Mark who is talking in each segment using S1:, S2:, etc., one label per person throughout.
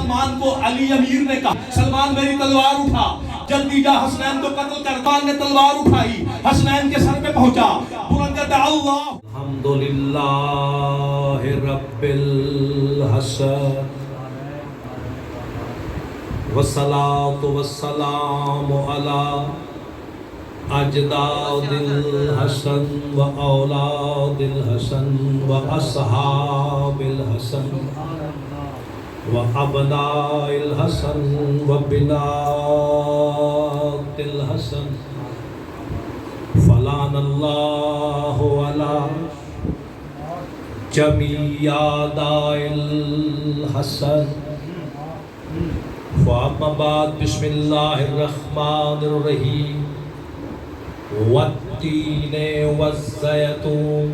S1: سلمان کو علی امیر نے کہا سلمان میری تلوار اٹھا، جلدی جا حسنین کو قتل کر۔ سلمان نے تلوار اٹھائی، حسنین کے سر پہ پہنچا، بلند دعا اللہ الحمدللہ رب الحسن والصلاة والسلام علی اجداد الحسن و اولاد الحسن و اصحاب الحسن و ابناء الحسن و بنات الحسن فلان اللہ علی جمیع اعداء الحسن۔ فاما بعد بسم اللہ الرحمن الرحیم والتین والزیتون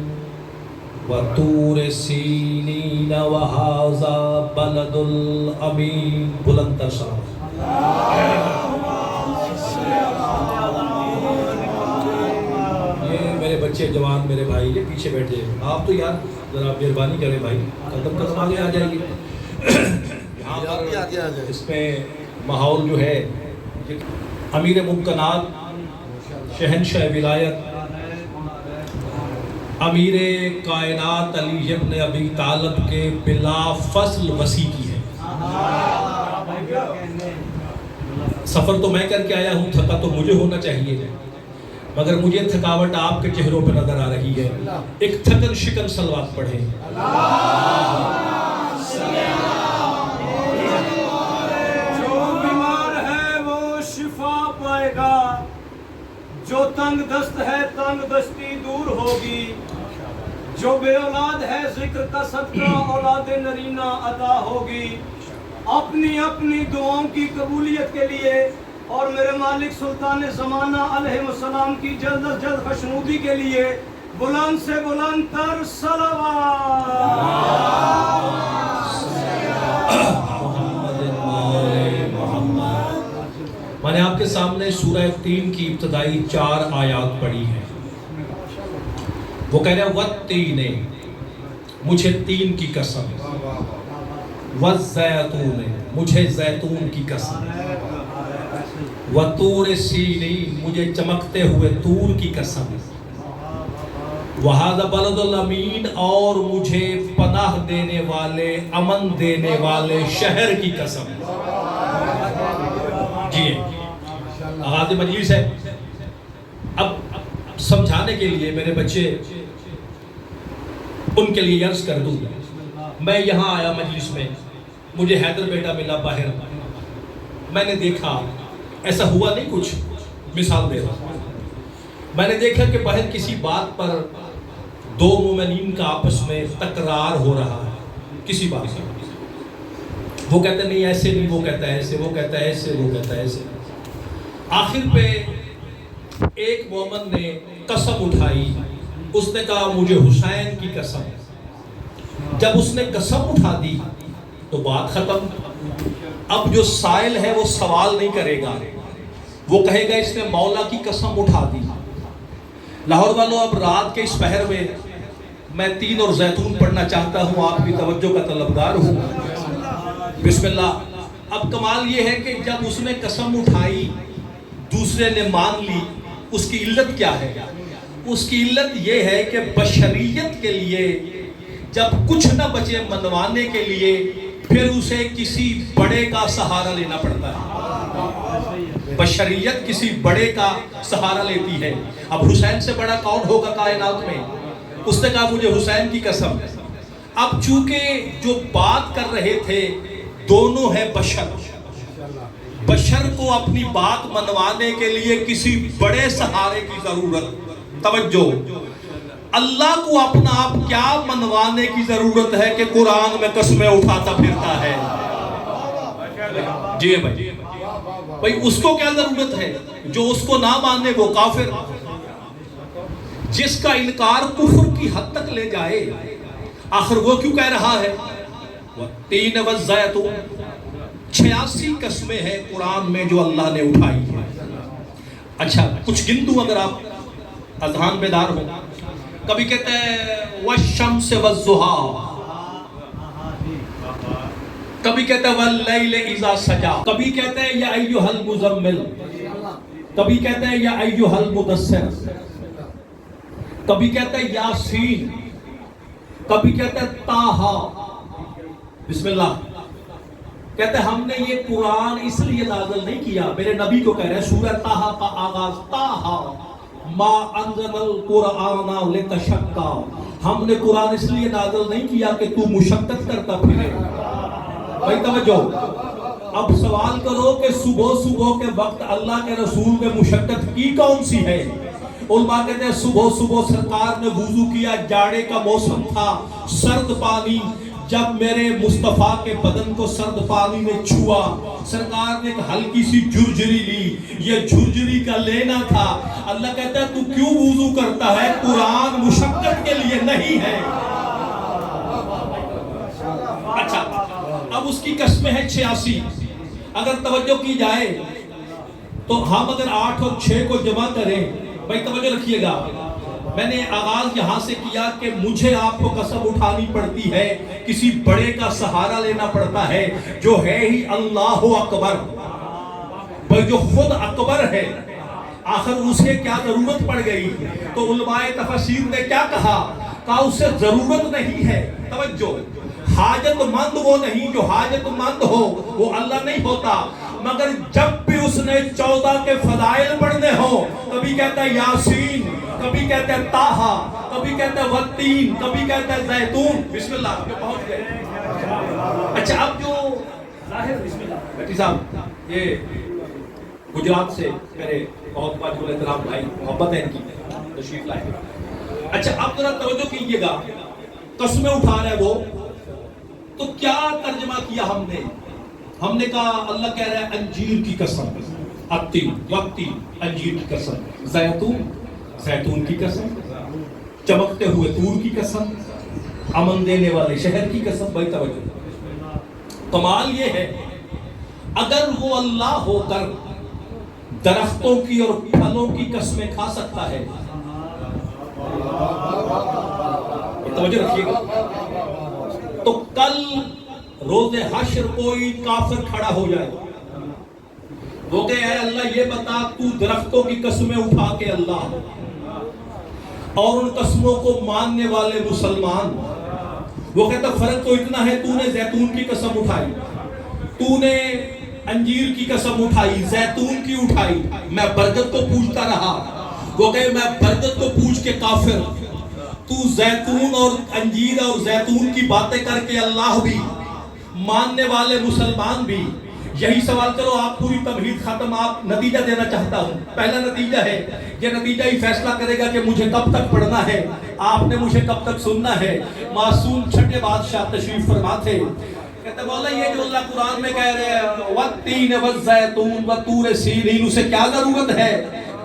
S1: وطور سینین وہذا بلد الامین۔ بلند تر صاحب یہ میرے بچے جوان میرے بھائی یہ پیچھے بیٹھے ہیں، آپ تو یار ذرا مہربانی کریں بھائی، قدم قدم آگے آ جائیے۔ اس میں ماحول جو ہے امیر ممکنات شہنشاہ ولایت امیر کائنات علی ابن ابی طالب کے بلا فصل وصی کی ہے۔ سفر تو میں کر کے آیا ہوں، تھکا تو مجھے ہونا چاہیے، مگر مجھے تھکاوٹ آپ کے چہروں پہ نظر آ رہی ہے۔ ایک تھکن شکن صلوات پڑھیں۔
S2: جو تنگ دست ہے تنگ دستی دور ہوگی، جو بے اولاد ہے ذکر کا صدقہ اولاد نرینہ عطا ہوگی۔ اپنی اپنی دعاؤں کی قبولیت کے لیے اور میرے مالک سلطان زمانہ علیہ السلام کی جلد از جلد خوشنودی کے لیے بلند سے بلند تر صلوات۔
S1: میں نے آپ کے سامنے سورہ 3 کی ابتدائی 4 آیات پڑھی ہیں۔ وہ کہہ رہے ہیں والتین، مجھے تین کی قسم، والزیتون، مجھے زیتون کی قسم، وطور سینین، مجھے چمکتے ہوئے طور کی قسم، وہذا بلد الامین، اور مجھے پناہ دینے والے امن دینے والے شہر کی قسم۔ جی آغاز مجلس ہے۔ اب سمجھانے کے لیے میرے بچے ان کے لیے عرض کر دوں، میں یہاں آیا مجلس میں، مجھے حیدر بیٹا ملا باہر، میں نے دیکھا ایسا ہوا نہیں، کچھ مثال دے رہا، میں نے دیکھا کہ باہر کسی بات پر دو مومنین کا آپس میں تکرار ہو رہا ہے کسی بات سے، وہ کہتے نہیں ایسے نہیں، وہ کہتا ہے ایسے، وہ کہتا ہے ایسے، وہ کہتا ہے ایسے۔ آخر پہ ایک مومن نے قسم اٹھائی، اس نے کہا مجھے حسین کی قسم۔ جب اس نے قسم اٹھا دی تو بات ختم۔ اب جو سائل ہے وہ سوال نہیں کرے گا، وہ کہے گا اس نے مولا کی قسم اٹھا دی۔ لاہور والوں، اب رات کے اس پہر میں 3 اور زیتون پڑھنا چاہتا ہوں، آپ کی توجہ کا طلبگار ہوں۔ بسم اللہ۔ اب کمال یہ ہے کہ جب اس نے قسم اٹھائی دوسرے نے مان لی، اس کی علت کیا ہے؟ اس کی علت یہ ہے کہ بشریت کے لیے جب کچھ نہ بچے منوانے کے لیے پھر اسے کسی بڑے کا سہارا لینا پڑتا ہے۔ بشریت کسی بڑے کا سہارا لیتی ہے۔ اب حسین سے بڑا کون ہوگا کائنات میں؟ اس نے کہا مجھے حسین کی قسم۔ اب چونکہ جو بات کر رہے تھے دونوں ہے بشر، بشر کو اپنی بات منوانے کے لیے کسی بڑے سہارے کی ضرورت، توجہ، اللہ کو اپنا آپ کیا منوانے کی ضرورت ہے کہ قرآن میں قسمیں اٹھاتا پھرتا ہے؟ جی بھائی اس کو کیا ضرورت ہے؟ جو اس کو نہ مانے وہ کافر، جس کا انکار کفر کی حد تک لے جائے، آخر وہ کیوں کہہ رہا ہے تین والزیتون؟ 86 قسمیں ہیں قرآن میں جو اللہ نے اٹھائی ہے۔ اچھا کچھ گن دوں اگر آپ اذہان بیدار ہو۔ کبھی کہتے ہیں والشمس والضحیٰ، کبھی کہتا ہے واللیل اذا سجا، کبھی کہتا ہے یا ایھا المزمل، کبھی کہتا ہے یا ایھا المدثر، کبھی کہتا ہے یاسین، کبھی کہتا ہے طٰہٰ۔ بسم اللہ کہتے ہیں ہم نے یہ قرآن اس لیے نازل نہیں کیا، میرے نبی کو کہہ رہے ہیں، سورہ طٰہٰ کا آغاز طٰہٰ ما انزل القرآن لتشقیٰ، ہم نے قرآن اس لیے نازل نہیں کیا کہ تو مشقت کرتا پھرے۔ بھائی توجہ، اب سوال کرو کہ صبح صبح کے وقت اللہ کے رسول میں مشقت کی کون سی ہے؟ علماء کہتے ہیں صبح صبح سرکار نے وضو کیا، جاڑے کا موسم تھا، سرد پانی، جب میرے مصطفیٰ کے بدن کو سرد پانی نے چھوا، سرکار نے ایک ہلکی سی جھرجھری لی، یہ جھرجھری کا لینا تھا۔ اللہ کہتا ہے تو کیوں وضو کرتا ہے؟ قرآن مشقت کے لیے نہیں ہے۔ اچھا، اب اس کی قسمیں ہیں 86۔ اگر توجہ کی جائے تو ہم اگر 8 اور 6 کو جمع کریں، بھائی توجہ رکھیے گا، میں نے آغاز یہاں سے کیا کہ مجھے آپ کو قسم اٹھانی پڑتی ہے، کسی بڑے کا سہارا لینا پڑتا ہے جو ہے ہی اللہ اکبر، بھائی جو خود اکبر ہے، آخر اسے کیا ضرورت پڑ گئی؟ تو علماء تفسیر نے کیا کہا اسے ضرورت نہیں ہے۔ توجہ، حاجت مند وہ نہیں، جو حاجت مند ہو وہ اللہ نہیں ہوتا، مگر جب بھی اس نے 14 کے فضائل پڑھنے ہو، کبھی کہتا ہے یاسین، کبھی کہتا ہے طٰہٰ، کبھی کہتا ہے والتین، کبھی کہتا ہے زیتون۔ بسم اللہ جو پہنچ گئے۔ اچھا، اب جو ظاہر، بسم اللہ بیٹی صاحب، یہ گجرات سے میرے بہت واجب احترام بھائی، محبت ہے ان کی، تشریف لائے۔ اچھا، اب ذرا توجہ کیجیے گا، قسمیں اٹھا رہا ہے وہ، تو کیا ترجمہ کیا ہم نے کہا اللہ کہہ رہا ہے انجیر کی قسم، التین والتین، انجیر کی قسم، زیتون کی قسم، چمکتے ہوئے طور کی قسم، امن دینے والے شہر کی قسم۔ بھائی توجہ، کمال یہ ہے اگر وہ اللہ ہو کر درختوں کی اور پھلوں کی قسمیں کھا سکتا ہے، توجہ رکھیے گا، تو کل روز حشر کوئی کافر کھڑا ہو جائے، وہ کہ اے اللہ یہ بتا تو درختوں کی قسمیں اٹھا کے اللہ، اور ان قسموں کو ماننے والے مسلمان، وہ کہتا فرق تو اتنا ہے، تو نے زیتون کی قسم اٹھائی، تو نے انجیر کی قسم اٹھائی، زیتون کی اٹھائی، میں برکت کو پوچھتا رہا، وہ کہ میں برکت کو پوچھ کے کافر، تو زیتون اور انجیر اور زیتون کی باتیں کر کے اللہ بھی، ماننے والے مسلمان بھی۔ یہی سوال کرو، آپ پوری تمہید ختم، آپ نتیجہ دینا چاہتا ہوں۔ پہلا نتیجہ ہے، یہ نتیجہ ہی فیصلہ کرے گا کہ مجھے کب تک پڑھنا ہے، آپ نے مجھے کب تک سننا ہے۔ معصوم چھٹے بادشاہ تشریف فرما تھے، کہتے مولا یہ جو اللہ قرآن میں کہہ رہے ہیں والتین والزیتون وطور سینین، اسے کیا ضرورت ہے؟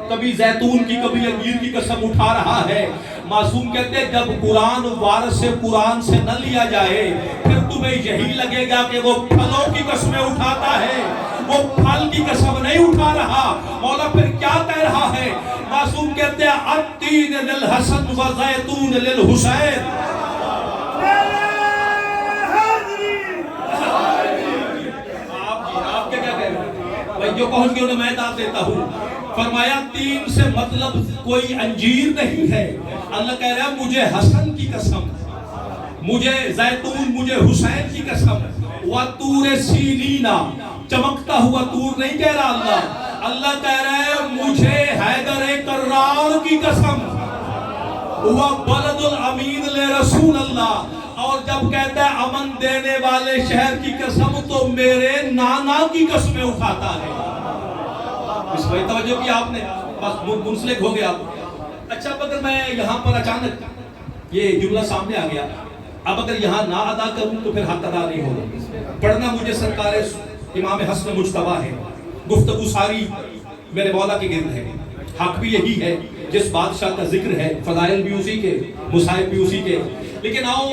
S1: کبھی زیتون کی کبھی انجیر کی قسم اٹھا رہا ہے۔ معصوم کہتے ہیں جب قرآن وارث سے قرآن سے نہ لیا جائے پھر تمہیں یہی لگے گا کہ وہ پھلوں کی قسمیں اٹھاتا ہے، وہ پھل کی قسم نہیں اٹھا رہا۔ مولا پھر کیا کہہ رہا ہے؟ معصوم کہتے ہیں التین للحسن وزیتون للحسین۔ آپ کیا کہہ رہے ہیں بھائی؟ جو پہنچ گئے انہیں میں داد دیتا ہوں۔ فرمایا تین سے مطلب کوئی انجیر نہیں ہے، اللہ کہہ رہا ہے مجھے حسن کی قسم، مجھے زیتون، مجھے حسین کی قسم، وَطُورِ سِینِینَ، چمکتا ہوا طور نہیں کہہ رہا اللہ، اللہ کہہ رہا ہے مجھے حیدر کرار کی قسم، وَبَلَدُ الْأَمِینِ لِرَسُولِ اللہ، اور جب کہتا ہے امن دینے والے شہر کی قسم تو میرے نانا کی قسمیں اٹھاتا ہے۔ اس پر توجہ کی آپ نے، بس منسلک ہو گیا۔ اچھا اب اگر میں یہاں پر اچانک یہ جملہ سامنے آ گیا، اب اگر یہاں نہ ادا کروں تو پھر حق ادا نہیں ہوگا۔ پڑھنا مجھے سرکار امام حسن مجتبیٰ ہے، گفتگو ساری میرے مولا کے گرد ہے، حق بھی یہی ہے، جس بادشاہ کا ذکر ہے فضائل بھی اسی کے، مصائب بھی اسی کے۔ لیکن آؤ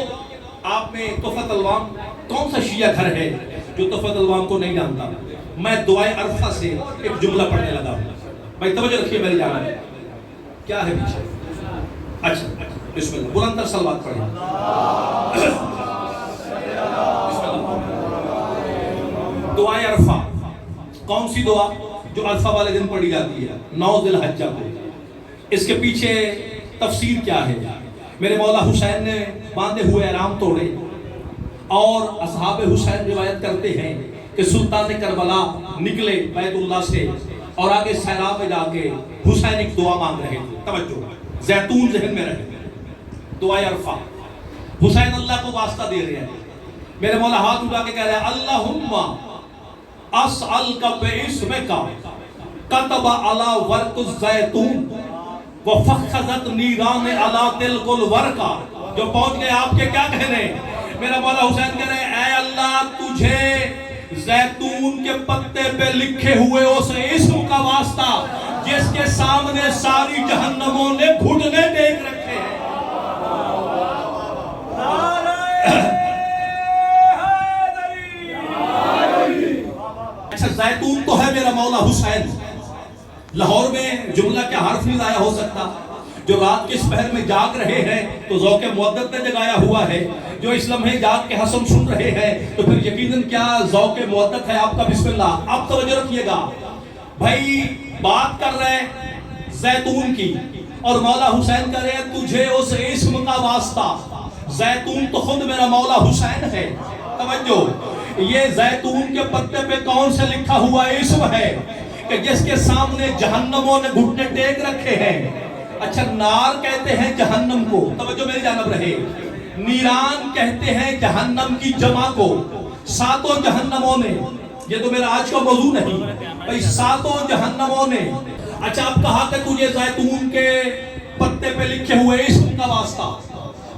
S1: آپ میں تحفۃ الوام، کون سا شیعہ گھر ہے جو تحفۃ الوام کو نہیں جانتا؟ میں دعائے عرفہ سے ایک جملہ پڑھنے لگا ہوں، بھائی توجہ رکھیے میری جانب، کیا ہے پیچھے؟ اچھا بسم اللہ، بلند تر صلوات پڑھیں۔ بسم اللہ۔ دعائے عرفہ کون سی دعا؟ جو عرفہ والے دن پڑھی جاتی ہے 9 ذی الحجہ کو. اس کے پیچھے تفسیر کیا ہے؟ میرے مولا حسین نے باندھے ہوئے احرام توڑے اور اصحاب حسین روایت کرتے ہیں کہ سلطان کربلا نکلے بیت اللہ سے اور آگے سیراب میں جا کے حسین ایک دعا مانگ رہے تھے. توجہ زیتون ذہن میں رہے. دعائے عرفہ حسین اللہ کو واسطہ دے رہے ہیں. میرے مولا ہاتھ اٹھا کے کہہ رہے ہیں اللہم اسألک باسمک کتب علی ورق الزیتون وفخذت نیران علی تلک الورقہ. جو پہنچ گئے آپ کے کیا کہنے؟ میرا مولا حسین کہہ رہے ہیں اے اللہ تجھے زیتون کے پتے پہ لکھے ہوئے اس اسم کا واسطہ جس کے سامنے ساری جہنموں نے گھٹنے ٹیک رکھے ہیں. اچھا زیتون تو ہے میرا مولا حسین. لاہور میں جملہ کیا حرف نہیں ضائع ہو سکتا. جو رات کے اس پہر میں جاگ رہے ہیں تو ذوق مودت نے جگایا ہوا ہے. جو اس لمحے جاگ کے حسن سن رہے ہیں تو پھر یقیناً کیا ذوق مودت ہے آپ کا. بسم اللہ. آپ توجہ رکھیے گا بھائی. بات کر رہے ہیں زیتون کی اور مولا حسین کہہ رہے ہیں تجھے اس اسم کا واسطہ. زیتون تو خود میرا مولا حسین ہے. توجہ یہ زیتون کے پتے پہ کون سے لکھا ہوا اسم ہے کہ جس کے سامنے جہنموں نے گھٹنے ٹیک رکھے ہیں. اچھا نار کہتے ہیں جہنم کو. توجہ میری جانب رہے. نیران کہتے ہیں جہنم کی جمع کو. ساتوں جہنموں نے, یہ تو میرا آج کا موضوع نہیں بھائی, ساتوں جہنموں نے. اچھا اب کہا کہ تجھے زیتون کے پتے پہ لکھے ہوئے اسم کا واسطہ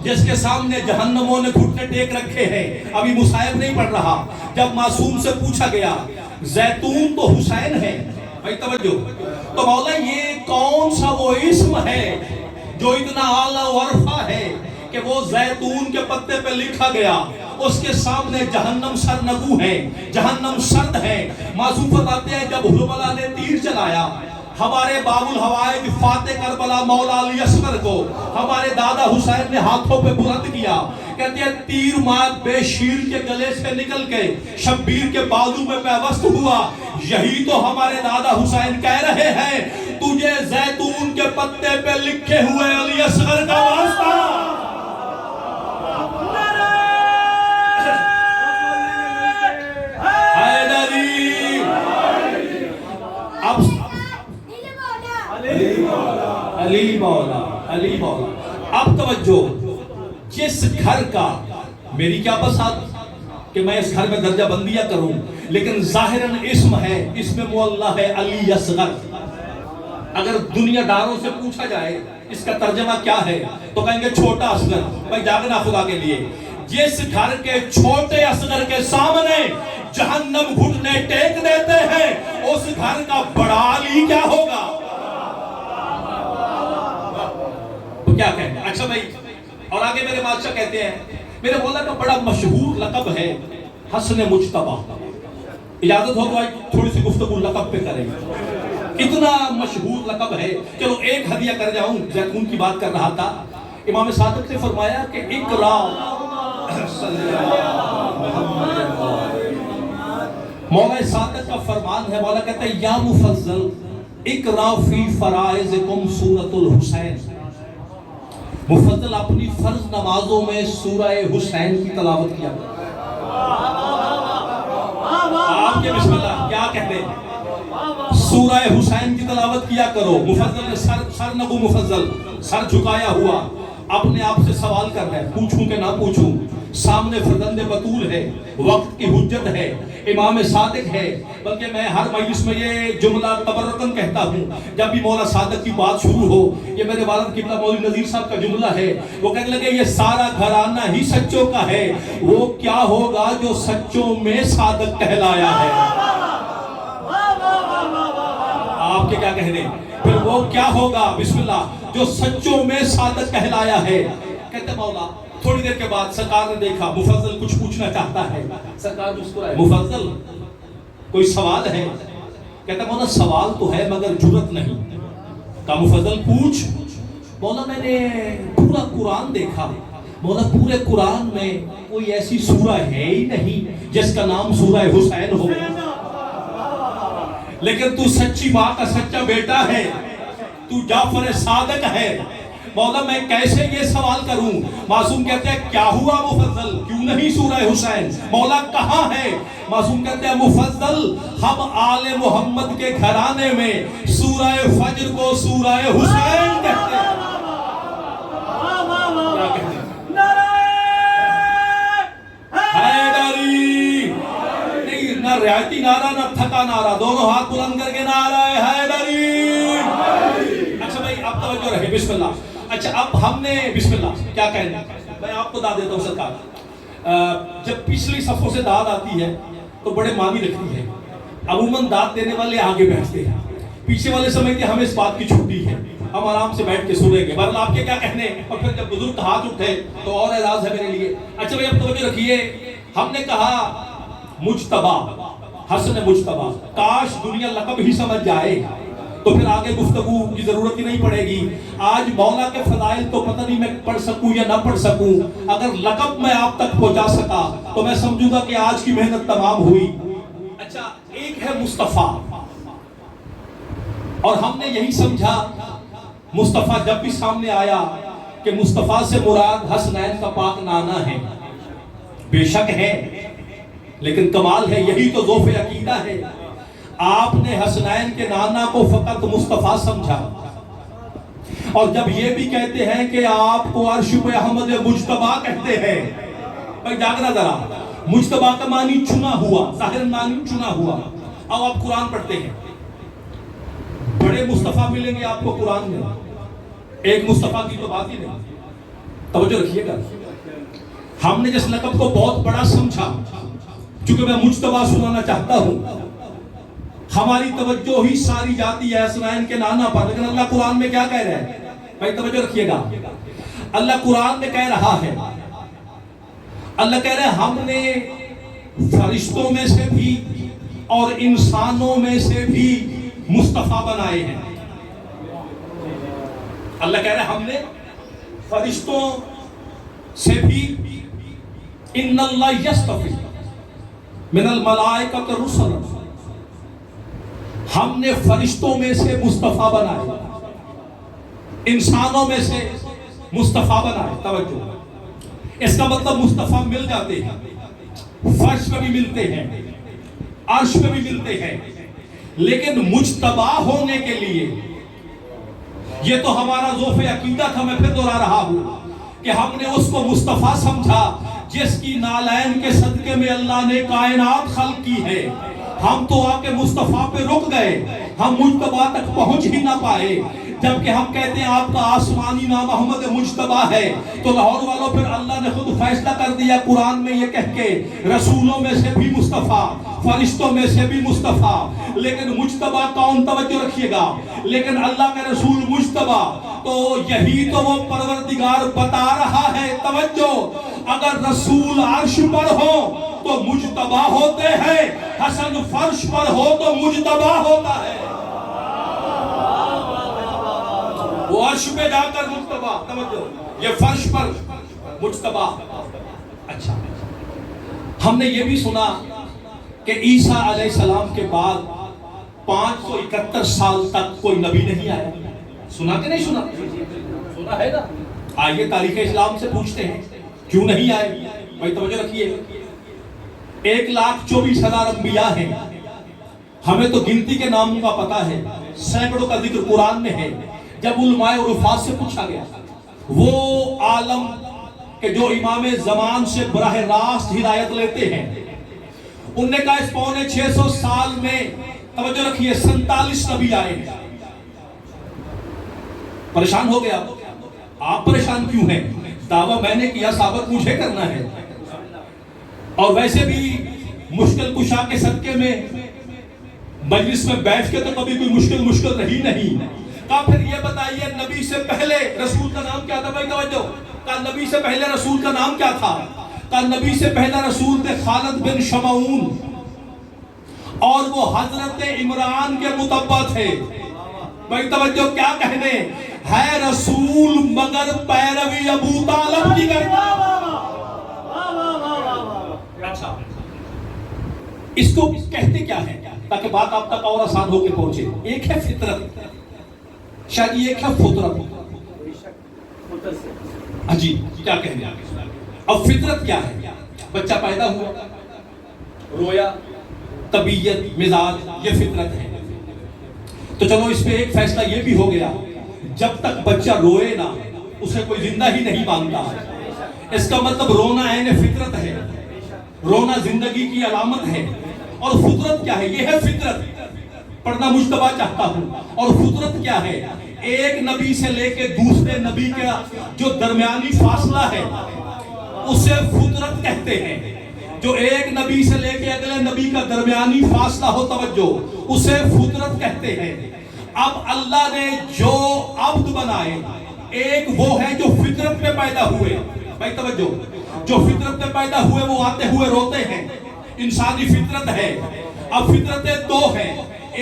S1: جس کے سامنے جہنموں نے گھٹنے ٹیک رکھے ہیں. ابھی مصائب نہیں پڑھ رہا. جب معصوم سے پوچھا گیا زیتون تو حسین ہے بھائی. توجہ تو مولا یہ کون سا وہ اسم ہے جو اتنا اعلیٰ و عرفہ ہے کہ وہ زیتون کے پتے پہ لکھا گیا, اس کے سامنے جہنم سرنگو ہے, جہنم سرد ہے. معصوم بتاتے ہیں جب حرملا نے تیر چلایا ہمارے باب الحوائج فاتح کربلا مولا علی اصغر کو ہمارے دادا حسین نے ہاتھوں پہ بلند کیا. کہتے ہیں تیر مات بے شیر کے گلے سے نکل کے شبیر کے بازو میں پیوست ہوا. یہی تو ہمارے دادا حسین کہہ رہے ہیں تجھے زیتون کے پتے پہ لکھے ہوئے علی اصغر کا واسطہ. حیدری اب علی مولا علی مولا. اب توجہ جس گھر کا میری کیا بساط کہ میں اس گھر میں درجہ بندیاں کروں لیکن ظاہراً اسم ہے, اس میں معلّہ ہے علی اصغر. اگر دنیا داروں سے پوچھا جائے اس کا ترجمہ کیا ہے تو کہیں گے چھوٹا اصغر. بھائی جاگنا خدا کے لیے. جس گھر کے چھوٹے اصغر کے سامنے جہنم گھٹنے ٹیک دیتے ہیں اس گھر کا بڑا علی کیا ہوگا. تو کیا کہیں. اچھا بھائی اور آگے میرے بادشاہ کہتے ہیں میرے مولا کا بڑا مشہور لقب ہے حسن مجتبی. اجازت ہو تو آج تھوڑی سی گفتگو لقب پہ کریں. اتنا مشہور لقب ہے. چلو ایک ہدیہ کر جاؤں. زیتون کی بات کر رہا تھا. امام صادق نے فرمایا کہ اقرا مولا صادق کا فرمان ہے. مولا کہتا ہے یا مفضل اقرا فی فرائضکم سورۃ الحسین. مفضل اپنی فرض نمازوں میں سورہ حسین کی تلاوت کیا کرو. آپ کے بسم اللہ کیا کہتے ہیں سورہ حسین کی تلاوت کیا کرو. مفضل نے سر نگو مفضل سر جھکایا ہوا اپنے آپ سے سوال کر رہا ہے پوچھوں کہ نہ پوچھوں. سامنے فرزند بطول ہے, وقت کی حجت ہے, امام صادق ہے. بلکہ میں ہر مجلس میں یہ جملہ تبرکن کہتا ہوں جب بھی مولا صادق کی بات شروع ہو. یہ میرے والد قبلہ مولوی نذیر صاحب کا جملہ ہے. وہ کہنے لگے یہ سارا گھرانہ ہی سچوں کا ہے, وہ کیا ہوگا جو سچوں میں صادق کہلایا ہے. آپ کے کیا کہنے پھر وہ کیا ہوگا بسم اللہ جو سچوں میں صادق کہلایا ہے. کہتے مولا تھوڑی دیر کے بعد سرکار نے دیکھا مفضل کچھ پوچھنا چاہتا ہے. سرکار مسکرائے مفضل کوئی سوال ہے. کہتا مولا سوال تو ہے مگر جرت نہیں. کہا مفضل پوچھ. مولا میں نے پورا قرآن دیکھا مولا پورے قرآن میں کوئی ایسی سورہ ہے ہی نہیں جس کا نام سورہ حسین ہو، لیکن تو سچی ماں کا سچا بیٹا ہے، تو جعفر صادق ہے۔ مولا میں کیسے یہ سوال کروں؟ معصوم کہتے ہیں کیا ہوا مفضل، کیوں نہیں سورہ حسین؟ مولا کہاں ہے؟ معصوم کہتے ہیں مفضل ہم آل محمد کے گھرانے میں سورہ فجر کو سورہ حسین کہتے ہیں۔ کیا کہتے ہیں؟ حیدری، نہیں نہ رعایتی نعرہ نہ تھکا نعرہ، دونوں ہاتھ بلند کر کے نعرہ حیدری۔ اچھا بھائی اب توجہ رہے، بسم اللہ۔ اچھا اب ہم نے بسم اللہ کیا کہنا ہے، میں آپ کو داد دیتا ہوں سرکار۔ جب پچھلی صفوں سے داد آتی ہے تو بڑے معنی رکھتی ہے، عموماً داد دینے والے آگے بیٹھتے ہیں، پیچھے والے سمجھتے ہیں ہمیں اس بات کی چھٹی ہے، ہم آرام سے بیٹھ کے سنیں گے، بہرحال آپ کے کیا کہنے ہیں۔ اور پھر جب بزرگ ہاتھ اٹھے تو اور اعزاز ہے میرے لیے۔ اچھا بھائی اب توجہ رکھیے، ہم نے کہا مجتبی، حسن مجتبی، کاش دنیا لقب ہی سمجھ جائے تو پھر آگے گفتگو کی ضرورت ہی نہیں پڑے گی۔ آج مولا کے فضائل تو پتہ نہیں میں پڑھ سکوں یا نہ پڑھ سکوں، اگر لقب میں آپ تک پہنچا سکا تو میں سمجھوں گا کہ آج کی محنت تمام ہوئی۔ اچھا ایک ہے مصطفیٰ، اور ہم نے یہی سمجھا مصطفیٰ جب بھی سامنے آیا کہ مصطفیٰ سے مراد حسنین کا پاک نانا ہے، بے شک ہے، لیکن کمال ہے یہی تو ذوف عقیدہ ہے، آپ نے حسنین کے نانا کو فقط مصطفیٰ سمجھا، اور جب یہ بھی کہتے ہیں کہ آپ کو عرش پہ احمد مجتبی کہتے ہیں۔ بھائی جاگنا ذرا، مجتبی کا معنی چنا ہوا، ظاہر معنی چنا ہوا۔ اب آپ قرآن پڑھتے ہیں، بڑے مصطفیٰ ملیں گے آپ کو قرآن میں، ایک مصطفیٰ کی تو بات ہی نہیں۔ توجہ رکھیے گا، ہم نے جس لقب کو بہت بڑا سمجھا، چونکہ میں مجتبی سنانا چاہتا ہوں، ہماری توجہ ہی ساری جاتی ہے حسنین کے نانا پر، لیکن اللہ قرآن میں کیا کہہ رہا ہے؟ بھائی توجہ رکھیے گا، اللہ قرآن میں کہہ رہا ہے، اللہ کہہ رہا ہے ہم نے فرشتوں میں سے بھی اور انسانوں میں سے بھی مصطفیٰ بنائے ہیں۔ اللہ کہہ رہا ہے ہم نے فرشتوں سے بھی، ان اللہ یصطفی من الملائکۃ رسلا، ہم نے فرشتوں میں سے مصطفیٰ بنائے، انسانوں میں سے مصطفیٰ بنائے۔ توجہ، اس کا مطلب مصطفیٰ مل جاتے ہیں، فرش پہ بھی ملتے ہیں، عرش پہ بھی ملتے ہیں، لیکن مجتبی ہونے کے لیے، یہ تو ہمارا ذوف عقیدہ تھا، میں پھر دوہرا رہا ہوں کہ ہم نے اس کو مصطفیٰ سمجھا جس کی نالین کے صدقے میں اللہ نے کائنات خلق کی ہے۔ ہم تو آپ کے مصطفیٰ پہ رک گئے، ہم مجتبی تک پہنچ ہی نہ پائے، جبکہ ہم کہتے ہیں آپ کا آسمانی نام محمد مجتبی ہے، تو لاہور والوں پھر اللہ نے خود فیصلہ کر دیا قرآن میں یہ کہہ کے، رسولوں میں سے بھی مصطفیٰ، فرشتوں میں سے بھی مصطفیٰ، لیکن مجتبی کون؟ توجہ رکھیے گا، لیکن اللہ کا رسول مجتبی، تو یہی تو وہ پروردگار بتا رہا ہے۔ توجہ، اگر رسول عرش پر ہو تو مجتبی ہوتے ہیں، حسن فرش پر ہو تو مجتبی ہوتا ہے، وہ عرش پہ جا کر مجتبی، توجہ، یہ فرش پر مجتبی۔ اچھا ہم نے یہ بھی سنا کہ عیسیٰ علیہ السلام کے بعد 571 سال تک کوئی نبی نہیں آیا، سنا کہ نہیں سنا؟ سنا ہے نا؟ آئیے تاریخ اسلام سے پوچھتے ہیں کیوں نہیں آئے؟ بھائی توجہ رکھیے، 1,24,000 انبیاء ہیں، ہمیں تو گنتی کے ناموں کا پتہ ہے، سینکڑوں کا ذکر قرآن میں ہے۔ جب علماء عرفات سے پوچھا گیا، وہ عالم کہ جو امام زمان سے براہ راست ہدایت لیتے ہیں، انہوں نے کہا اس 550 سال میں، توجہ رکھیے، 47 نبی آئے ہیں۔ پریشان ہو گیا، آپ پریشان کیوں ہیں؟ دعویٰ میں نے کیا، ثابت مجھے کرنا ہے، اور ویسے بھی مشکل کشا کے صدقے میں مجلس میں بیٹھ کے تو کبھی کوئی مشکل رہی نہیں۔ کہا پھر یہ بتائیے نبی سے پہلے رسول کا نام کیا تھا؟ بھائی توجہ، کہا نبی سے پہلے رسول کا نام کیا تھا؟ کہا نبی سے پہلا رسول تھے خالد بن شمعون، اور وہ حضرت عمران کے متبع تھے۔ بھائی توجہ، کیا کہنے، ہے رسول مگر پیروی ابو طالب کی کرتا۔ اچھا اس کو کہتے کیا ہے تاکہ بات آپ تک اور آسان ہو کے پہنچے؟ ایک ہے فطرت، شاید ایک ہے فطرت۔ جی کیا کہیں گے؟ اب فطرت کیا ہے؟ بچہ پیدا ہوا، رویا، طبیعت، مزاج، یہ فطرت ہے۔ تو چلو اس پہ ایک فیصلہ یہ بھی ہو گیا، جب تک بچہ روئے نا اسے کوئی زندہ ہی نہیں مانتا۔ اس کا مطلب رونا عین فطرت ہے، رونا زندگی کی علامت ہے۔ اور فطرت کیا ہے؟ یہ ہے فطرت، پڑھنا مجتبی چاہتا ہوں۔ اور فطرت کیا ہے؟ ایک نبی سے لے کے دوسرے نبی کا جو درمیانی فاصلہ ہے اسے فطرت کہتے ہیں۔ جو ایک نبی سے لے کے اگلے نبی کا درمیانی فاصلہ ہو، توجہ، اسے فطرت کہتے ہیں۔ اب اللہ نے جو عبد بنائے، ایک وہ ہے جو فطرت میں پیدا ہوئے، بھائی توجہ، جو فطرت میں پیدا ہوئے وہ آتے ہوئے روتے ہیں، انسانی فطرت ہے۔ اب فطرتیں دو ہیں،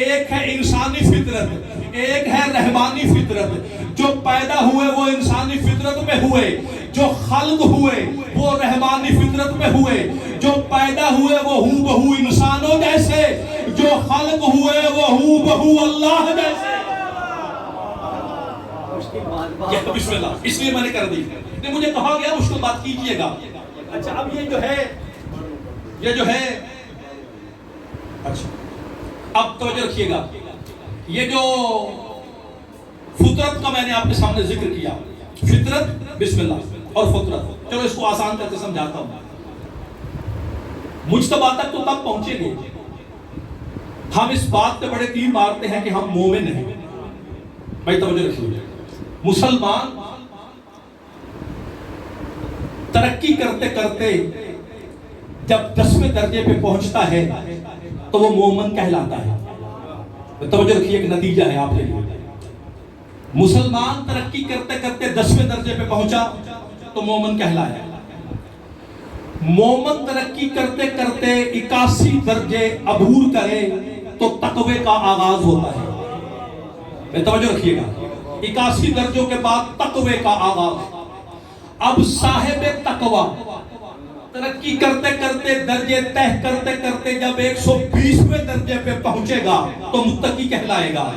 S1: ایک ہے انسانی فطرت، ایک ہے رحمانی فطرت۔ جو پیدا ہوئے وہ انسانی فطرت میں ہوئے، جو خلق ہوئے وہ رحمانی فطرت میں ہوئے۔ جو پیدا ہوئے وہ ہو بہو انسانوں جیسے، جو خلق ہوئے وہ ہو بہو اللہ جیسے۔ بسم اللہ، اس لیے میں نے کر دی، مجھے کہا گیا مشکل بات کیجئے گا۔ اچھا اب یہ جو ہے اچھا اب توجہ رکھیے گا، یہ جو فطرت کا میں نے آپ کے سامنے ذکر کیا، فطرت، بسم اللہ اور فطرت، چلو اس کو آسان کر کے سمجھاتا ہوں۔ مجتبی تک تو تب پہنچے گے، ہم اس بات پہ بڑے تیر مارتے ہیں کہ ہم مومن ہیں۔ بھائی توجہ رکھیے، مسلمان ترقی کرتے کرتے جب 10ویں درجے پہ پہنچتا ہے تو وہ مومن کہلاتا ہے۔ توجہ رکھیے، ایک نتیجہ ہے آپ کے لیے۔ مسلمان ترقی کرتے کرتے 10ویں درجے پہ پہنچا تو مومن کہلایا۔ مومن ترقی کرتے کرتے 81 درجے عبور کرے تو تقوی کا آغاز ہوتا ہے۔ توجہ رکھیے گا، 81 درجوں کے بعد تقوی کا آغاز۔ اب صاحب تقوی ترقی کرتے کرتے درجے طے کرتے کرتے جب 120ویں درجے پہ پہنچے گا تو متقی کہلائے گا۔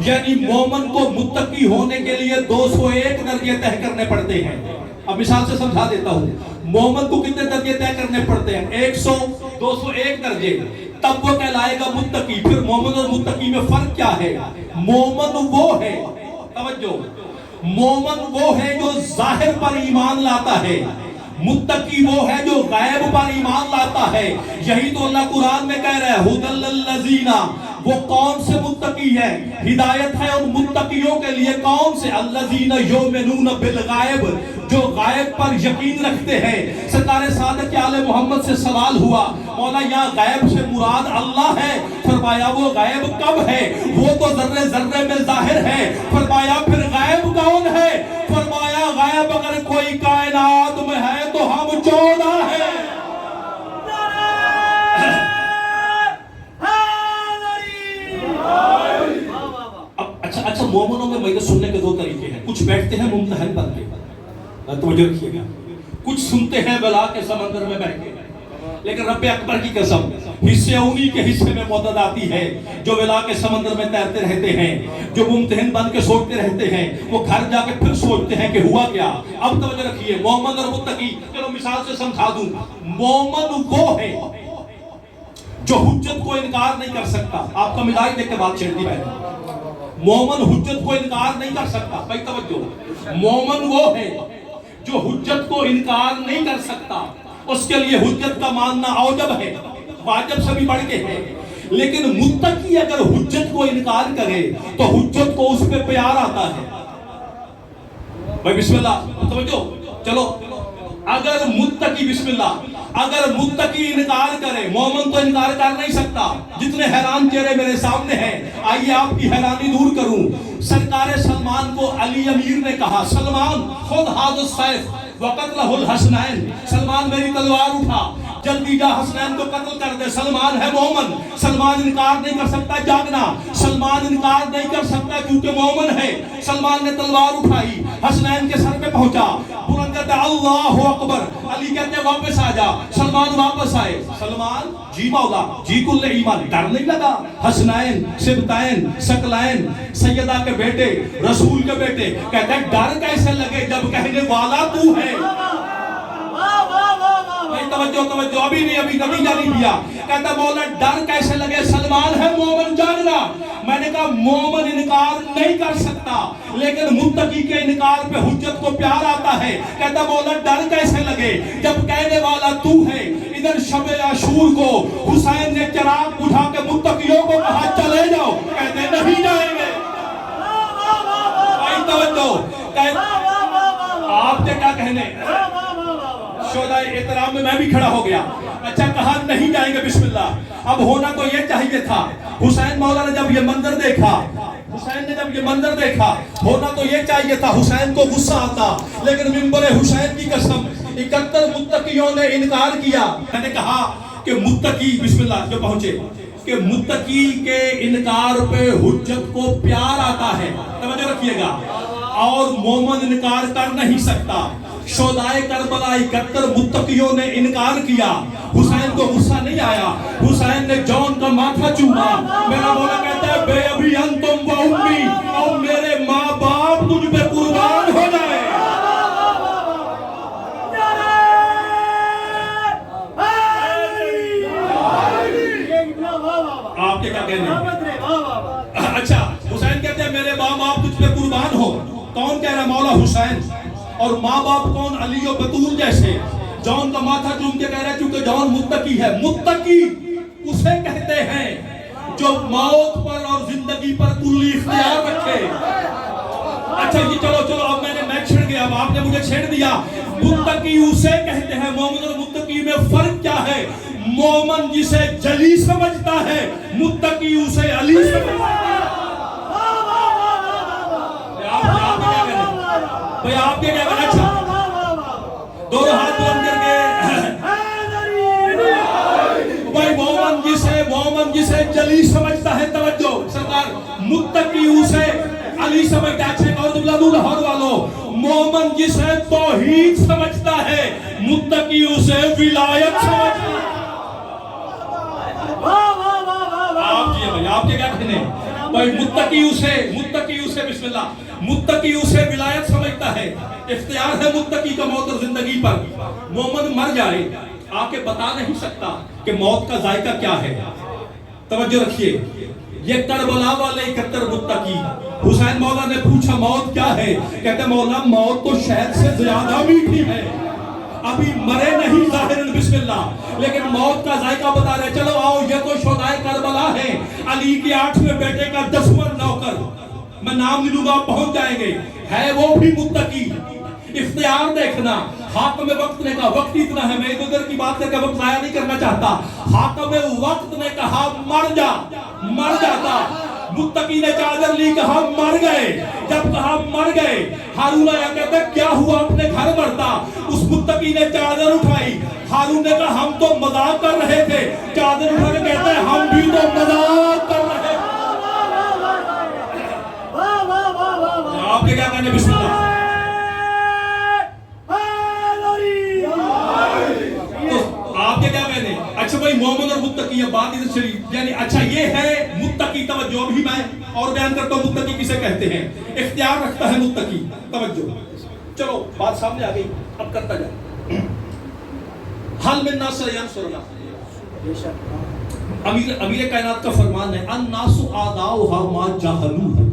S1: یعنی مومن کو متقی ہونے کے لیے 201 درجے طے کرنے پڑتے ہیں۔ اب مثال سے سمجھا دیتا ہوں، مومن کو کتنے درجے طے کرنے پڑتے ہیں؟ 201 درجے، تب وہ کہلائے گا متقی۔ پھر مومن اور متقی میں فرق کیا ہے؟ مومن وہ ہے، توجہ، مومن وہ ہے جو ظاہر پر ایمان لاتا ہے، متقی وہ ہے جو غیب پر ایمان لاتا ہے۔ یہی تو اللہ قرآن میں کہہ رہا ہے، ہدی للذین، وہ کون سے متقی ہے؟ ہدایت ہے ان متقیوں کے لیے، کون سے؟ الذین یؤمنون بالغیب، جو غیب پر یقین رکھتے ہیں۔ سرکار سعادت آل محمد سے سوال ہوا، مولا یہاں غیب سے مراد اللہ ہے؟ فرمایا وہ غیب کب ہے؟ وہ تو ذرے ذرے میں ظاہر ہے۔ فرمایا پھر غیب کون ہے؟ فرمایا غیب اگر کوئی کائنات میں ہے تو ہم 14 ہیں۔ اچھا مومنوں میں میرے سننے کے 2 طریقے ہیں، کچھ بیٹھتے ہیں ممتحن بن کے، توجہ رکھیے گا، کچھ سنتے ہیں بلا کے سمندر میں بیٹھ کے، لیکن رب اکبر کی قسم حصے انہی کے حصے میں مدد آتی ہے جو ولا کے سمندر میں تیرتے رہتے ہیں، جو ممتحن بن کے سوچتے رہتے ہیں، وہ گھر جا کے پھر سوچتے ہیں کہ ہوا کیا۔ اب توجہ رکھیے، مومن اور متقی، چلو مثال سے سمجھا دوں۔ مومن وہ ہے جو حجت کو انکار نہیں کر سکتا۔ آپ کا مزاج دیکھ کے بات چھیڑتی ہے، مومن حجت کو انکار نہیں کر سکتا۔ بھائی توجہ، مومن وہ ہے جو حجت کو انکار نہیں کر سکتا، اس کے لیے حجت کا ماننا اوجب ہے، واجب سے بھی بڑھ کے ہے۔ لیکن متقی اگر حجت کو انکار کرے تو حجت کو اس پہ پیار آتا ہے۔ بھائی بسم اللہ، توجہ، چلو، اگر متقی، بسم اللہ، اگر متقی انکار کرے، مومن تو انکار کر نہیں سکتا۔ جتنے حیران چہرے میرے سامنے ہیں، آئیے آپ کی حیرانی دور کروں۔ سرکار سلمان کو علی امیر نے کہا، سلمان خود ہاتھ السیف وقتلہ الحسنین، سلمان میری تلوار اٹھا، جلدی جا حسنین کو قتل کر دے، سلمان ہے مومن، سلمان انکار نہیں کر سکتا جاگنا، سلمان انکار نہیں کر سکتا کیونکہ مومن ہے۔ سلمان نے تلوار اٹھائی، حسنین کے سر پہ پہنچا، بلند کہتے اللہ اکبر، علی کہتے واپس آ جا، سلمان واپس آئے، سلمان جی مولا جی کل ایمان، ڈر نہیں لگا؟ حسنین سبتین ثقلین سیدہ کے بیٹے رسول کے بیٹے، کہتے ہیں ڈر کیسے لگے جب کہنے والا تو ہے۔ توجہ ابھی نہیں، ابھی نتیجہ نہیں دیا۔ کہتا مولا ڈر کیسے لگے، سلمان ہے مومن جاننا۔ میں نے کہا مومن انکار نہیں کر سکتا لیکن متقی کے انکار پہ حجت کو پیار آتا ہے۔ کہتا مولا ڈر کیسے لگے جب کہنے والا تو ہے۔ ادھر شب عاشور کو حسین نے چراغ اٹھا کے متقیوں کو کہا چلے جاؤ، کہتے نہیں جائیں گے۔ توجہ، آپ کے کیا کہنے؟ شہدائے احترام میں بھی کھڑا ہو گیا۔ اچھا کہا نہیں جائیں گے، بسم اللہ۔ اب ہونا تو یہ چاہیے تھا، حسین مولا نے جب یہ منظر دیکھا، حسین نے جب یہ منظر دیکھا، ہونا تو یہ چاہیے تھا حسین کو غصہ آتا، لیکن منبر حسین کی قسم 71 متقیوں نے انکار کیا۔ میں نے کہا کہ متقی، بسم اللہ جو پہنچے، کہ متقی کے انکار پہ حجت کو پیار آتا ہے، توجہ رکھیے گا، اور مومن انکار کر نہیں سکتا۔ شہدائے کربلا 71 متقیوں نے انکار کیا، حسین کو غصہ نہیں آیا، حسین نے جون کا ماتھا چوما۔ میرا مولا کہتا ہے بے ابھی انتم و امی، اور میرے ماں باپ تجھ پہ قربان ہو جائے۔ آپ کے کیا کہنے ہیں؟ اچھا حسین کہتے ہیں میرے ماں باپ تجھ پہ قربان ہو۔ کون کہہ رہا؟ مولا حسین۔ اور ماں باپ کون؟ علی و بطول جیسے۔ جون کا ماتھا چوم کے کہہ رہا ہے چونکہ جون متقی ہے۔ متقی اسے کہتے ہیں جو موت پر اور زندگی پر کلی اختیار رکھے۔ اچھا یہ چلو اب میں چھڑ گیا، اب آپ نے مجھے چھیڑ دیا۔ متقی اسے کہتے ہیں، مومن اور متقی میں فرق کیا ہے؟ مومن جسے جلی سمجھتا ہے، متقی اسے علی سمجھتا ہے۔ بھئی آپ کے کیا کہنا؟ اچھا دونوں ہاتھ بلند کر کے بھئی مومن جسے جلی سمجھتا ہے، توجہ سرکار، متقی اسے علی سمجھتا ہے۔ اچھا اور لاہور والوں، مومن جسے توحید سمجھتا ہے، متقی اسے ولایت سمجھتا ہے۔ آپ جی بھائی آپ کے کیا کہنے؟ بھائی متقی اسے بسم اللہ، متقی اسے ولایت سمجھتا ہے، اختیار ہے متقی کا موت اور زندگی پر۔ مومن مر جائے آ کے بتا نہیں سکتا کہ موت کا ذائقہ کیا ہے۔ توجہ رکھیے، یہ کربلا والے 71 متقی، حسین مولا نے پوچھا موت کیا ہے؟ کہتے مولا موت تو شہد سے زیادہ میٹھی ہے، ابھی مرے نہیں ظاہراً بسم اللہ، لیکن موت کا ذائقہ بتا رہے۔ چلو آؤ، یہ تو شہدائے کربلا ہے، علی کے 8ویں بیٹے کا 10واں نوکر، میں نام نہیں لوں گا، پہنچ جائیں گے، ہے وہ بھی متقی۔ اختیار دیکھنا، حاکم وقت نے کہا وقت اتنا ہے، میں ادھر کی بات کر کے وقت ضائع نہیں کرنا چاہتا، حاکم وقت نے کہا مر جا، مر جاتا۔ متقی نے چادر لی، کہا مر گئے۔ جب کہا مر گئے، ہارون آیا کہتا کیا ہوا اپنے گھر مرتا؟ اس متقی نے چادر اٹھائی، ہارون نے کہا ہم تو مذاق کر رہے تھے، چادر اٹھا کے کہتا ہے ہم بھی تو مذاق کر رہے تھے۔ آپ کے کیا کہنے؟ بسم اللہ۔ آپ کے کیا کہنے؟ اچھا بھائی مومن اور متقی، بات ادھر چلی، یعنی اچھا یہ ہے متقی۔ توجہ ابھی میں اور بیان کرتا ہوں متقی کسے کہتے ہیں، اختیار رکھتا ہے متقی۔ توجہ چلو بات سامنے آ گئی، اب کرتا جائے۔ حل من ناس ینصرنا، امیر کائنات کا فرمان ہے الناس اعداؤھا ما جہلوہ،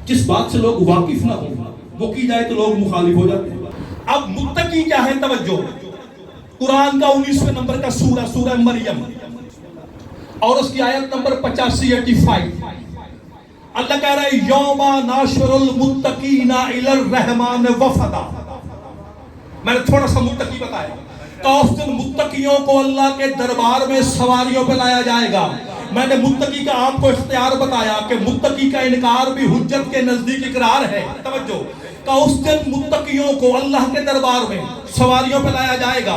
S1: جس بات سے لوگ واقف نہ ہوں وہ کی جائے تو لوگ مخالف ہو جاتے ہیں۔ اب متقی کیا ہے؟ توجہ، قرآن کا 19ویں نمبر کا سورہ مریم اور اس کی آیت نمبر 85 اللہ کہہ رہا ہے یوم ناشر المتقین الی الرحمن وفدا۔ میں نے تھوڑا سا متقی بتایا کہ اس دن متقیوں کو اللہ کے دربار میں سواریوں پہ لایا جائے گا۔ میں نے متقی کا آپ کو اختیار بتایا کہ متقی کا انکار بھی حجت کے نزدیک اقرار ہے۔ توجہ کہ اس دن متقیوں کو اللہ کے دربار میں سواریوں پہ لایا جائے گا،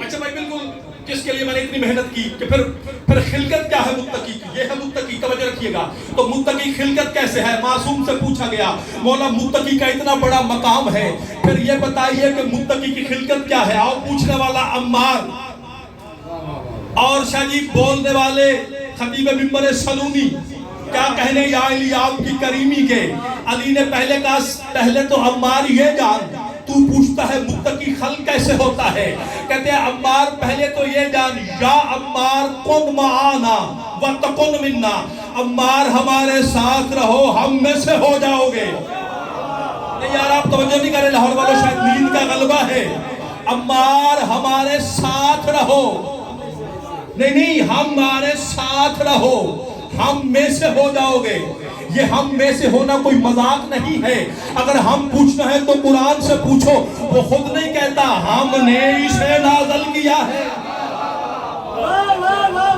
S1: اچھا بھائی بالکل، جس کے لیے میں نے اتنی محنت کی کہ پھر خلقت کیا ہے متقی کی؟ یہ ہے متقی، توجہ رکھیے گا. تو متقی خلقت کیسے ہے؟ معصوم سے پوچھا گیا مولا متقی کا اتنا بڑا مقام ہے، پھر یہ بتائیے کہ متقی کی خلقت کیا ہے؟ آؤ پوچھنے والا عمار اور شاہ جی بولنے والے خطیب منبر سلونی کیا کہنے یا علی آپ کی کریمی کے. علی نے پہلے کہا پہلے تو عمار یہ جان تو پوچھتا ہے متقی خلق کیسے ہوتا ہے. کہتے ہیں عمار پہلے تو یہ جان یا عمار کن معانا وتکن منا، عمار ہمارے ساتھ رہو ہم میں سے ہو جاؤ گے. نہیں یار آپ توجہ نہیں کریں، لاہور والوں شاید نیند کا غلبہ ہے. عمار ہمارے ساتھ رہو، نہیں ہمارے ساتھ رہو ہم میں سے ہو جاؤ گے. یہ ہم میں سے ہونا کوئی مذاق نہیں ہے. اگر ہم پوچھنا ہے تو قرآن سے پوچھو، وہ خود نہیں کہتا ہم نے اسے نازل کیا ہے.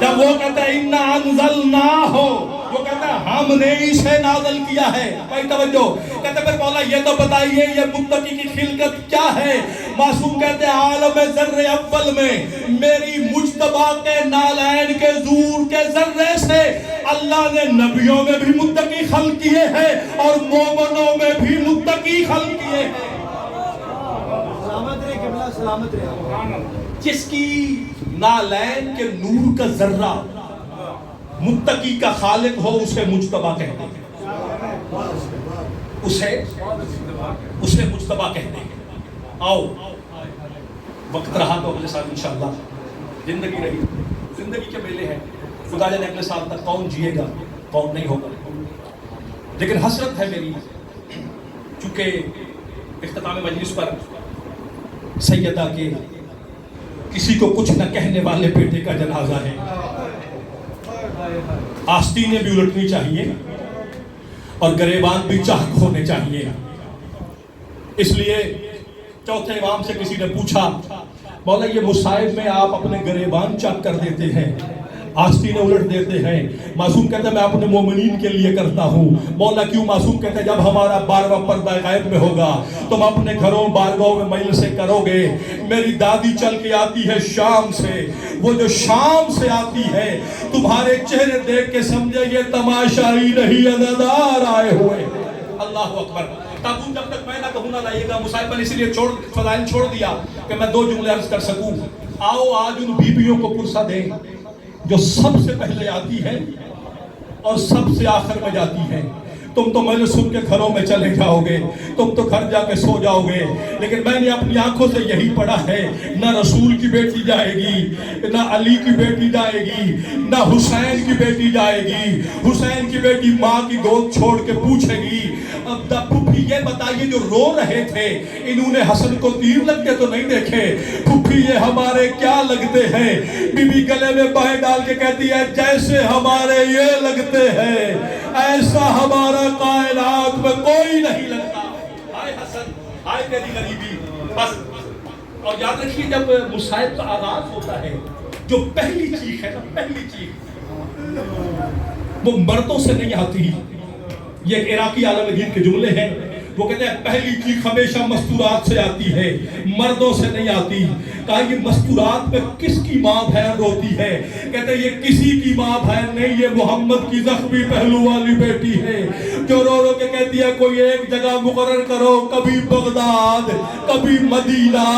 S1: جب وہ کہتا ہے اِنَّا أَنزَلْنَاهُ، وہ کہتا ہے ہم نے اسے نازل کیا ہے. بھائی توجہ، کہتے ہیں پھر مولا یہ تو بتائیے یہ متقی کی خلقت کیا ہے؟ معصوم کہتے ہیں عالم ذرے اول میں میری مجتبیٰ کے نالین کے زور کے ذرے سے اللہ نے نبیوں میں بھی متقی خلق کیے ہیں اور مومنوں میں بھی متقی خلق کیے ہیں.
S2: سلامت رہے قبلہ، سلامت رہے.
S1: جس کی نالین کے نور کا ذرہ متقی کا خالق ہو اسے مجتبیٰ کہتے ہیں، اسے مجتبیٰ کہتے ہیں. آؤ وقت رہا تو اگلے سال انشاءاللہ، زندگی رہی، زندگی کے میلے ہیں، خدا جانے اگلے سال تک کون جیے گا کون نہیں ہوگا. لیکن حسرت ہے میری چونکہ اختتام مجلس پر سیدہ کے کسی کو کچھ نہ کہنے والے بیٹے کا جنازہ ہے. آستینیں بھی الٹنی چاہیے اور گریبان بھی چاک ہونے چاہیے. اس لیے چوتھے امام سے کسی نے پوچھا مولا یہ مصائب میں آپ اپنے گریبان چاک کر دیتے ہیں، آستینیں الٹ دیتے ہیں. معصوم کہتا ہے میں اپنے مومنین کے لیے کرتا ہوں. مولا کیوں؟ معصوم کہتا ہے جب ہمارا 12واں پردہ غائب میں ہوگا تم اپنے گھروں بارگاہوں میں مجلسیں کرو گے. میری دادی چل کے آتی ہے شام سے، وہ جو شام سے آتی ہے تمہارے چہرے دیکھ کے سمجھے یہ تماشائی نہیں عزادار آئے ہوئے. اللہ اکبر. تابوت جب تک میں نہ کہوں نہ لائیے گا. مصائب پر اسی لیے فضائل چھوڑ دیا کہ میں 2 جملے عرض کر سکوں. آؤ آج ان بیویوں کو پرسہ دیں جو سب سے پہلے آتی ہے اور سب سے آخر میں جاتی ہے. تم تو مجلس سن کے گھروں میں چلے جاؤ گے، تم تو گھر جا کے سو جاؤ گے، لیکن میں نے اپنی آنکھوں سے یہی پڑھا ہے نہ رسول کی بیٹی جائے گی، نہ علی کی بیٹی جائے گی، نہ حسین کی بیٹی جائے گی. حسین کی بیٹی ماں کی گود چھوڑ کے پوچھے گی اب پھپھی یہ بتائیے جو رو رہے تھے انہوں نے حسن کو تیر لگتے تو نہیں دیکھے؟ پھپھی یہ ہمارے کیا لگتے ہیں؟ بی بی گلے میں بائیں ڈال کے کہتی ہے جیسے ہمارے یہ لگتے ہیں ایسا ہمارا کائنات میں کوئی نہیں لگتا. ہائے حسن، ہائے تیری غریبی. بس اور یاد رکھیے جب مصائب کا آغاز ہوتا ہے جو پہلی چیخ ہے نا، پہلی چیخ وہ مردوں سے نہیں آتی. یہ ایک عراقی عالم دین کے جملے ہیں. وہ کہتے ہیں پہلی چیخ ہمیشہ مستورات سے آتی ہے، مردوں سے نہیں آتی. کہا یہ مستورات میں کس کی ماں بہن روتی ہے؟ کہتے ہیں یہ کسی کی ماں بہن نہیں، یہ محمد کی زخمی پہلو والی بیٹی ہے جو رو رو کے کہتی ہے کوئی ایک جگہ مقرر کرو، کبھی بغداد، کبھی مدینہ،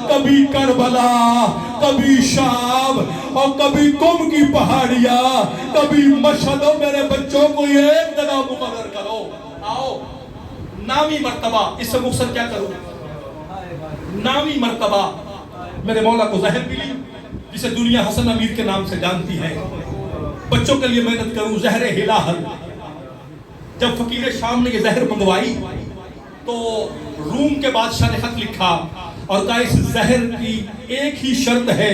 S1: کبھی کربلا، کبھی شام اور کبھی قم کی پہاڑیاں، کبھی مشہد. میرے بچوں کو یہ ایک جگہ مقرر کرو. آؤ نامی مرتبہ، اس سے مختصر کیا کروں، نامی مرتبہ میرے مولا کو زہر ملی جسے دنیا حسن امیر کے نام سے جانتی ہے. بچوں کے لیے محنت کروں، زہر ہلاہل. جب فقیر شام نے یہ زہر منگوائی تو روم کے بادشاہ نے خط لکھا اور کہا اس زہر کی ایک ہی شرط ہے،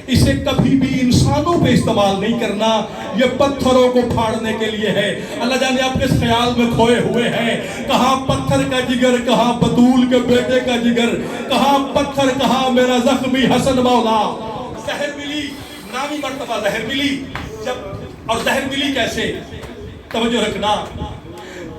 S1: اسے کبھی بھی انسانوں پہ استعمال نہیں کرنا، یہ پتھروں کو پھاڑنے کے لیے ہے. اللہ جانے آپ کس خیال میں کھوئے ہوئے ہیں، کہاں پتھر کا جگر، کہاں بطول کے بیٹے کا جگر، کہاں پتھر، کہاں میرا زخمی حسن مولا. زہر ملی، نامی مرتبہ زہر ملی. جب اور زہر ملی کیسے؟ توجہ رکھنا.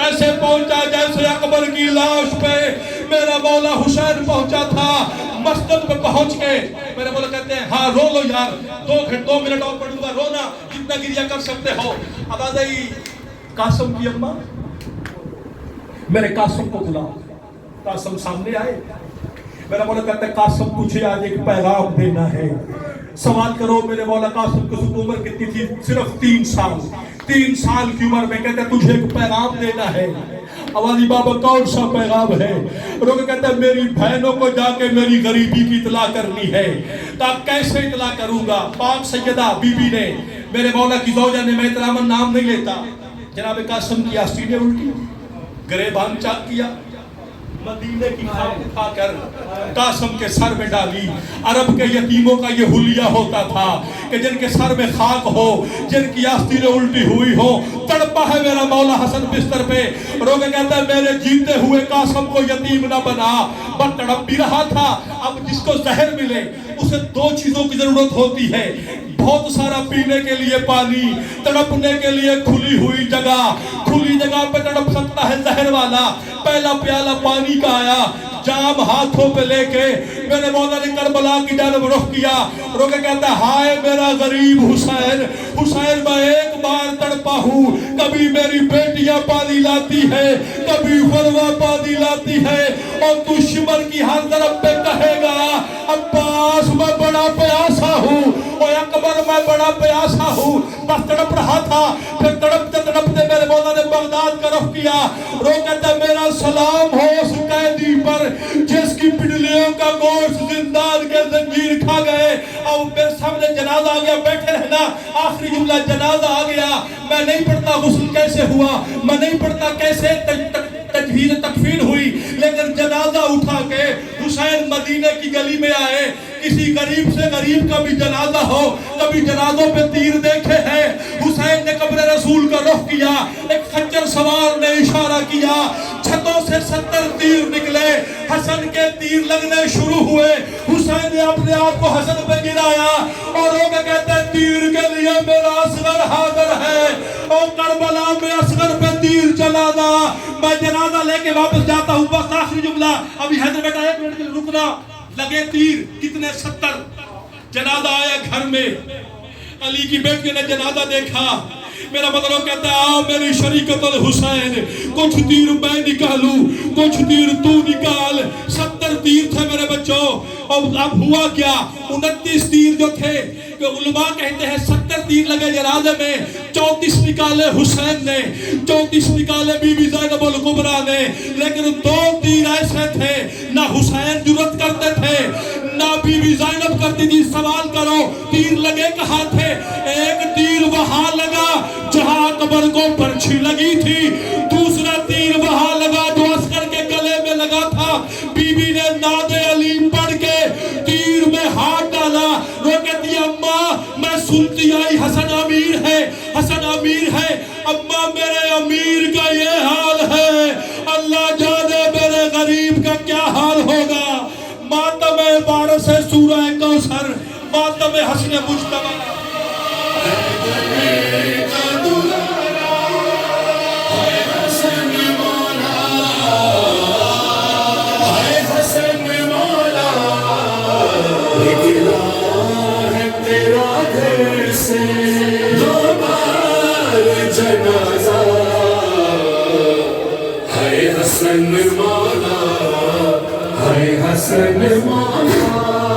S1: ویسے پہنچا جیسے اکبر کی لاش پہ میرا مولا حسین پہنچا تھا. مسجد پہ پہنچ کے میرے مولا کہتے ہیں ہاں رو لو یار, 2 منٹ اور پڑھوں گا, رونا جتنا گریہ کر سکتے ہو. اب آ گئی قاسم کی اماں, میرے قاسم کو بلاؤ. قاسم سامنے آئے. میرا مولا کہتا ہے قاسم تجھے آج ایک پیغام دینا ہے. سوال کرو میرے مولا قاسم کی عمر کتنی تھی؟ صرف 3 سال. 3 سال کی عمر میں کہتے ہیں تجھے ایک پیغام دینا ہے. علی بابا کون سا پیغام ہے؟ لوگ کہتے ہیں میری بہنوں کو جا کے میری غریبی کی اطلاع کرنی ہے. تب کیسے اطلاع کروں گا؟ پاک سیدہ بی بی نے, میرے مولا کی زوجہ نے, میں احتراماً نام نہیں لیتا, جناب قاسم کی آستینیں الٹی, گریبان چاک کیا, مدینے کی خاک اٹھا کر قاسم کے سر میں ڈالی. عرب کے یتیموں کا یہ حلیہ ہوتا تھا کہ جن کے سر میں خاک ہو, جن کی آستینیں الٹی ہوئی ہو. تڑپا ہے میرا مولا حسن بستر پہ. روگے کہتا ہے میرے جیتے ہوئے قاسم کو یتیم نہ بنا. بس تڑپ بھی رہا تھا. اب جس کو زہر ملے اسے 2 چیزوں کی ضرورت ہوتی ہے, بہت سارا پینے کے لیے پانی, تڑپنے کے لیے کھلی ہوئی جگہ. کھلی جگہ پہ تڑپ سکتا ہے زہر والا. پہلا پیالہ پانی کا آیا, جام ہاتھوں پہ لے کے میرے مولا نے کربلا کی جانب رخ کیا. روکے کہتا ہے ہائے میرا غریب حسین, حسین میں ایک بار تڑپا ہوں. کبھی میری بیٹیاں پانی لاتی ہے, کبھی فلوہ پانی لاتی ہے, اور تو شمر کی ہر طرف پہ کہے گا عباس میں بڑا پیاسا ہوں, اور اکبر میں بڑا پیاسا ہوں. بس تڑپ رہا تھا. پھر تڑپتے تڑپتے میرے مولا نے بغداد کا رخ کیا. رو کہتا ہے میرا سلام ہو اس قیدی پر جس کی پڈلیوں کا گوشت زندان کے زنجیر کھا گئے. اب میرے سامنے جنازہ آ گیا, بیٹھے رہنا. آخری جملہ جنازہ آ گیا. میں نہیں پڑھتا غسل کیسے ہوا, میں نہیں پڑھتا کیسے تجہیز تکفین ہوئی, لیکن جنازہ اٹھا کے حسین مدینے کی گلی میں آئے. کسی غریب سے غریب کا بھی جنازہ ہو, کبھی جنازوں پہ تیر دیکھے ہیں. حسین نے قبر رسول کا رخ کیا, ایک خچر سوار نے اشارہ کیا, چھتوں سے 70 تیر نکلے. حسن کے تیر لگنے شروع ہوئے. حسین نے اپنے آپ کو حسن پہ گرایا اور وہ کہتے ہیں تیر کے لیے میرا اصغر حاضر ہے, اور کربلا میں اصغر پہ تیر چلانا. میں جنازہ لے کے واپس جاتا ہوں. بس آخری جملہ, ابھی حیدر بیٹا 1 منٹ کے لیے رکنا. لگے تیر کتنے 70. جنازہ آیا گھر میں. علی کی بیٹی نے جنازہ دیکھا. میرا مطلب کہتا ہے آ میری شریکت الحسین, کچھ تیر میں نکالوں, کچھ تیر تو نکال. 70 تیر تھے میرے بچوں. اور اب ہوا کیا, 29 تیر جو تھے کہ علماء کہتے ہیں 70 تیر لگے جنازے میں, 34 نکالے حسین نے, 34 نکالے بی بی زینب الکبریٰ نے. لیکن 2 تیر ایسے تھے نہ حسین جرأت کرتے تھے نہ بی بی زینب کرتی تھی. سوال کرو تیر لگے کہاں تھے؟ ایک تیر وہاں لگا جہاں اکبر کو پرچھی لگی تھی, دوسرا تیر وہاں لگا جو عسکر کے گلے میں لگا تھا. بی بی نے ناد علی پڑھ کے تیر میں ہاتھ ڈالا. رو کہتی اماں میں سنتی آئی حسن امیر ہے, حسن امیر ہے. اماں میرے امیر کا یہ حال ہے, اللہ جانے میرے غریب کا کیا حال ہوگا. ماتم بارش ہے سورہ کوثر, ماتم حسن مجتبی.
S3: حسن مولا, حسن مولا.